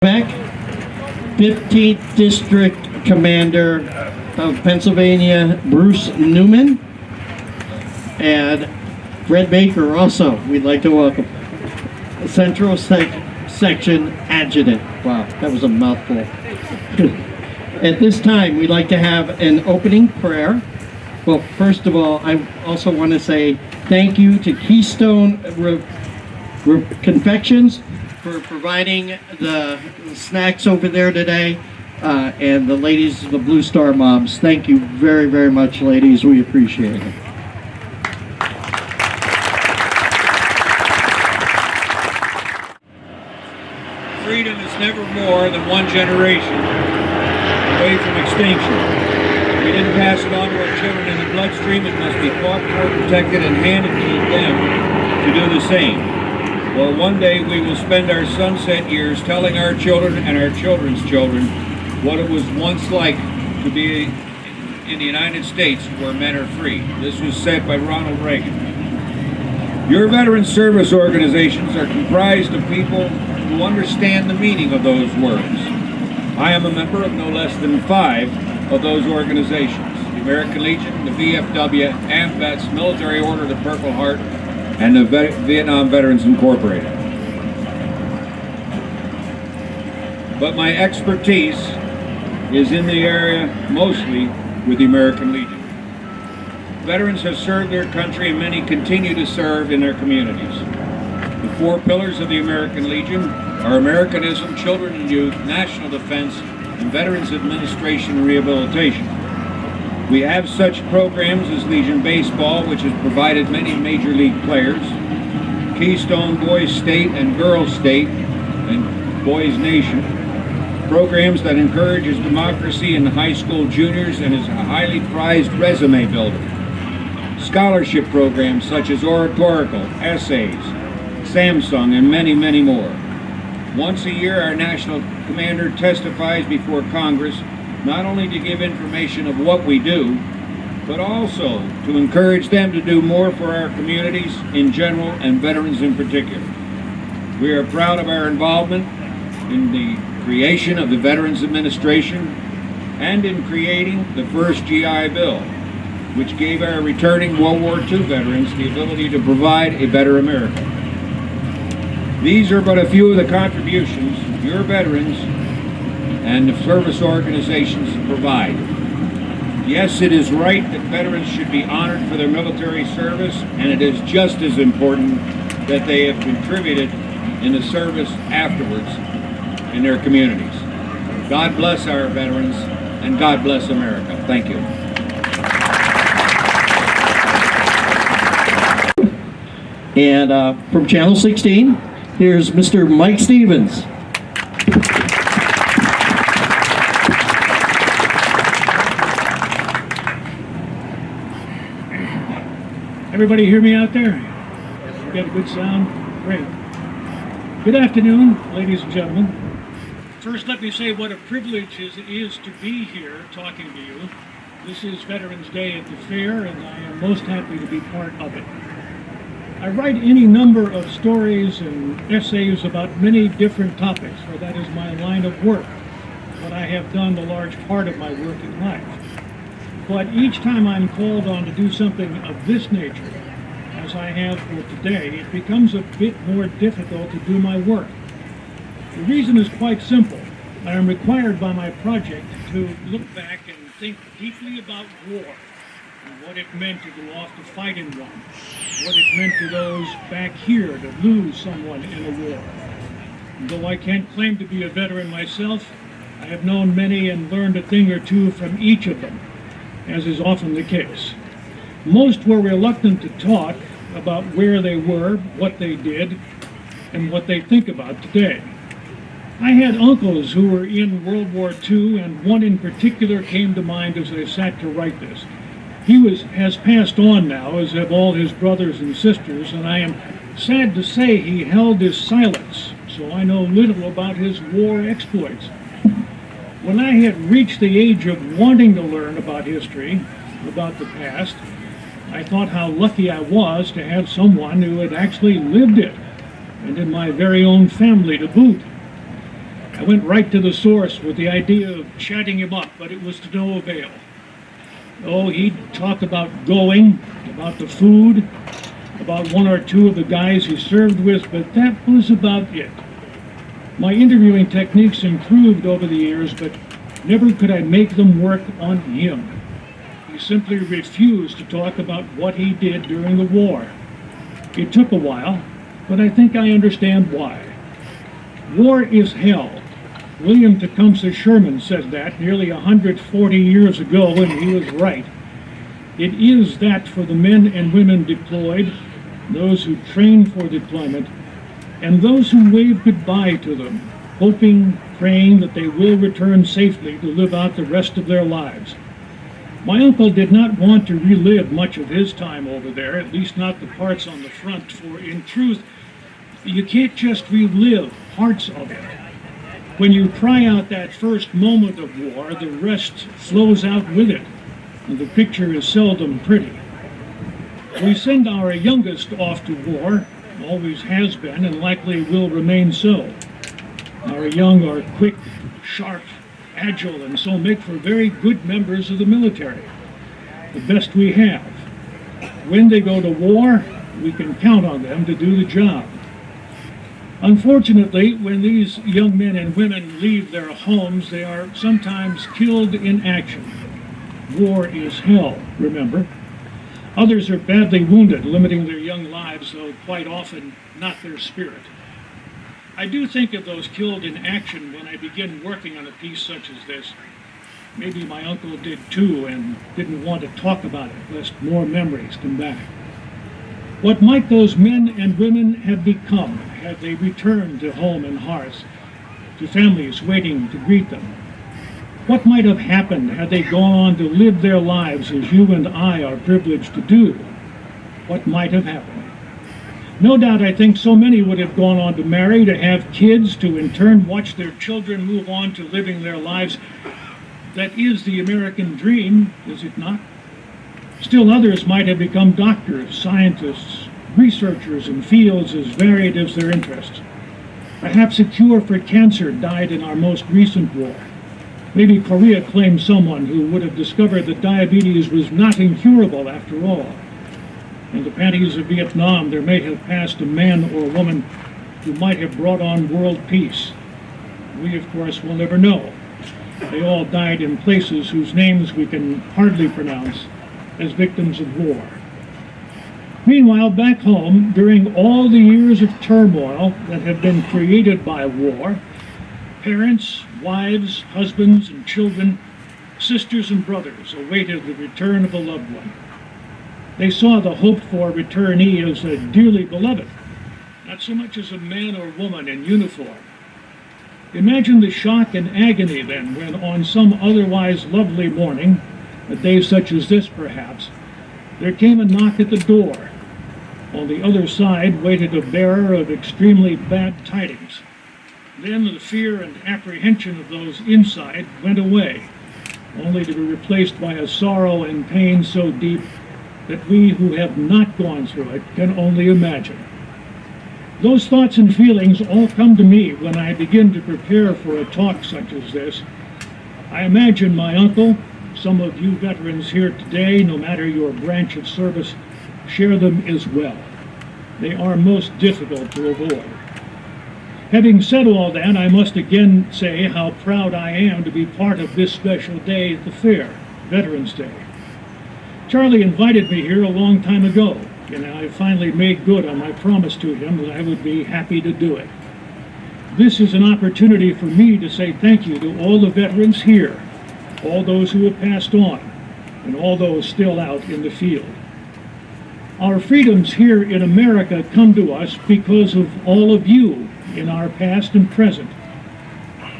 Beck, 15th District Commander of Pennsylvania, Bruce Newman, and Fred Baker also, we'd like to welcome. Central Section Adjutant. Wow, that was a mouthful. At this time, we'd like to have an opening prayer. Well, first of all, I also want to say thank you to Keystone Confections for providing the snacks over there today, and the ladies, the Blue Star Moms. Thank you very, very much, ladies. We appreciate it. Freedom is never more than one generation away from extinction. We didn't pass it on to our children in the bloodstream. It must be fought for, protected, and handed to them to do the same. Or one day we will spend our sunset years telling our children and our children's children what it was once like to be in the United States where men are free. This was said by Ronald Reagan. Your veteran service organizations are comprised of people who understand the meaning of those words. I am a member of no less than 5 of those organizations: the American Legion, the VFW, AMVETS, Military Order of the Purple Heart, and the Vietnam Veterans Incorporated. But my expertise is in the area mostly with the American Legion. Veterans have served their country and many continue to serve in their communities. The 4 pillars of the American Legion are Americanism, Children and Youth, National Defense, and Veterans Administration and Rehabilitation. We have such programs as Legion Baseball, which has provided many major league players, Keystone Boys State and Girls State, and Boys Nation, programs that encourages democracy in high school juniors and is a highly prized resume builder, scholarship programs such as oratorical, essays, Samsung, and many, many more. Once a year, our national commander testifies before Congress, not only to give information of what we do, but also to encourage them to do more for our communities in general and veterans in particular. We are proud of our involvement in the creation of the Veterans Administration and in creating the first GI Bill, which gave our returning World War II veterans the ability to provide a better America. These are but a few of the contributions your veterans and the service organizations provide. Yes, it is right that veterans should be honored for their military service, and it is just as important that they have contributed in the service afterwards in their communities. God bless our veterans, and God bless America. Thank you. And from Channel 16, here's Mr. Mike Stevens. Everybody hear me out there? You got a good sound? Great. Good afternoon, ladies and gentlemen. First, let me say what a privilege it is to be here talking to you. This is Veterans Day at the fair, and I am most happy to be part of it. I write any number of stories and essays about many different topics, for that is my line of work, what I have done the large part of my working life. But each time I'm called on to do something of this nature, as I have for today, it becomes a bit more difficult to do my work. The reason is quite simple. I am required by my project to look back and think deeply about war and what it meant to go off to fight in one, what it meant to those back here to lose someone in a war. And though I can't claim to be a veteran myself, I have known many and learned a thing or two from each of them, as is often the case. Most were reluctant to talk about where they were, what they did, and what they think about today. I had uncles who were in World War II, and one in particular came to mind as I sat to write this. He has passed on now, as have all his brothers and sisters, and I am sad to say he held his silence, so I know little about his war exploits. When I had reached the age of wanting to learn about history, about the past, I thought how lucky I was to have someone who had actually lived it, and in my very own family to boot. I went right to the source with the idea of chatting him up, but it was to no avail. Oh, he'd talk about going, about the food, about one or two of the guys he served with, but that was about it. My interviewing techniques improved over the years, but never could I make them work on him. He simply refused to talk about what he did during the war. It took a while, but I think I understand why. War is hell. William Tecumseh Sherman said that nearly 140 years ago, and he was right. It is that for the men and women deployed, those who train for deployment, and those who wave goodbye to them, hoping, praying that they will return safely to live out the rest of their lives. My uncle did not want to relive much of his time over there, at least not the parts on the front, for in truth, you can't just relive parts of it. When you cry out that first moment of war, the rest flows out with it, and the picture is seldom pretty. We send our youngest off to war, always has been, and likely will remain so. Our young are quick, sharp, agile, and so make for very good members of the military, the best we have. When they go to war, we can count on them to do the job. Unfortunately, when these young men and women leave their homes, they are sometimes killed in action. War is hell, remember. Others are badly wounded, limiting their young lives, though quite often not their spirit. I do think of those killed in action when I begin working on a piece such as this. Maybe my uncle did too, and didn't want to talk about it, lest more memories come back. What might those men and women have become had they returned to home and hearth, to families waiting to greet them? What might have happened had they gone on to live their lives as you and I are privileged to do? What might have happened? No doubt I think so many would have gone on to marry, to have kids, to in turn watch their children move on to living their lives. That is the American dream, is it not? Still others might have become doctors, scientists, researchers in fields as varied as their interests. Perhaps a cure for cancer died in our most recent war. Maybe Korea claimed someone who would have discovered that diabetes was not incurable after all. In the panties of Vietnam, there may have passed a man or woman who might have brought on world peace. We, of course, will never know. They all died in places whose names we can hardly pronounce, as victims of war. Meanwhile, back home, during all the years of turmoil that have been created by war, parents, wives, husbands, and children, sisters and brothers awaited the return of a loved one. They saw the hoped-for returnee as a dearly beloved, not so much as a man or woman in uniform. Imagine the shock and agony then when on some otherwise lovely morning, a day such as this perhaps, there came a knock at the door. On the other side waited a bearer of extremely bad tidings. Then the fear and apprehension of those inside went away, only to be replaced by a sorrow and pain so deep that we who have not gone through it can only imagine. Those thoughts and feelings all come to me when I begin to prepare for a talk such as this. I imagine my uncle, some of you veterans here today, no matter your branch of service, share them as well. They are most difficult to avoid. Having said all that, I must again say how proud I am to be part of this special day at the fair, Veterans Day. Charlie invited me here a long time ago, and I finally made good on my promise to him that I would be happy to do it. This is an opportunity for me to say thank you to all the veterans here, all those who have passed on, and all those still out in the field. Our freedoms here in America come to us because of all of you in our past and present.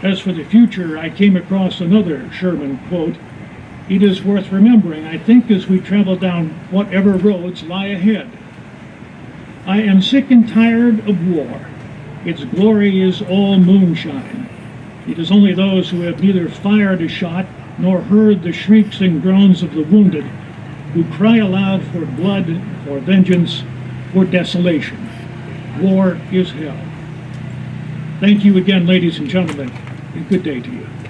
As for the future, I came across another Sherman quote. It is worth remembering, I think, as we travel down whatever roads lie ahead. I am sick and tired of war. Its glory is all moonshine. It is only those who have neither fired a shot nor heard the shrieks and groans of the wounded who cry aloud for blood, for vengeance, for desolation. War is hell. Thank you again, ladies and gentlemen. and good day to you.